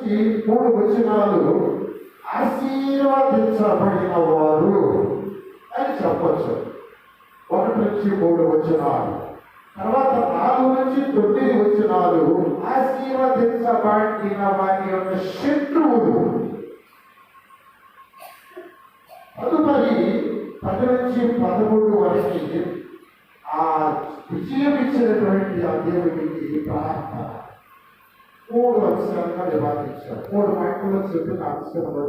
నుంచి 3 వచనాలు ఆశీర్వదించబడిన వారు అని చెప్పచ్చు. 1 నుంచి 3 వచనాలు, తర్వాత 4 నుంచి 9 వచనాలు ఆశీర్వదించబడిన వారి యొక్క శత్రువులు. తదుపరి 10 నుంచి 13 వరకు ఆ విజయం ఇచ్చినటువంటి ఆ దేవుడికి ప్రార్థన 3 అంశాలుగా విభాగించారు. 3 మాటల్లో చెప్పిన అంశంలో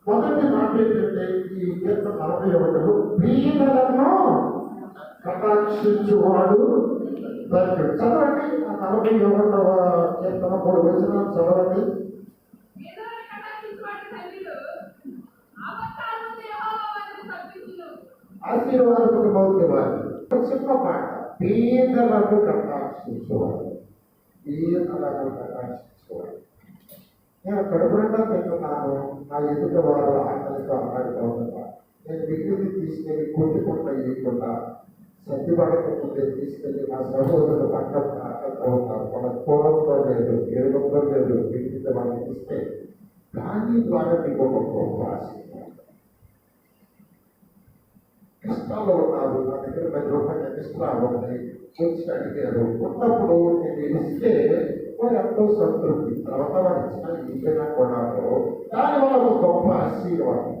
మొదటి మాట ఏంటంటే ఈ కీర్తన 41లో బీదలను కటాక్షించువాడు ధన్యుడు. చదవండి ఆ 41వ కీర్తన 3 వచనాలు చదవండి. ఆశీర్వాదములు పొందేవారు. చిన్న మాట, పేదలను కటాక్షించేవాడు. పేదలను కటాక్షించేవాడు. నేను కడుపునండా తింటున్నాను, నా ఎదుట వారు ఆకలితో అన్నాడుతున్నారు. నేను మిగిలిని తీసుకెళ్ళి కొట్టుకుంటా ఇవ్వకుండా సర్దిపడకపోతే తీసుకెళ్ళి నా సహోదరులు పక్కన ఆకలితో ఉన్నారు, వాళ్ళ పూర్వంతో లేదు, ఎరుగంతో లేదు, మిగిలిన వాళ్ళకి ఇస్తే దాని ద్వారా మీకు ఒక గొప్ప ఆశీర్వాదం. కష్టాల్లో ఉన్నారు, నా దగ్గర 10 రూపాయలు ఎక్స్ట్రా ఉన్నాయి, వచ్చి అడిగారు, ఉన్నప్పుడు నేను ఇస్తే వారు ఎంతో సంతృప్తి. తర్వాత వారు ఇచ్చిన ఈయన కూడా దానివల్ల ఒక గొప్ప ఆశీర్వాదం.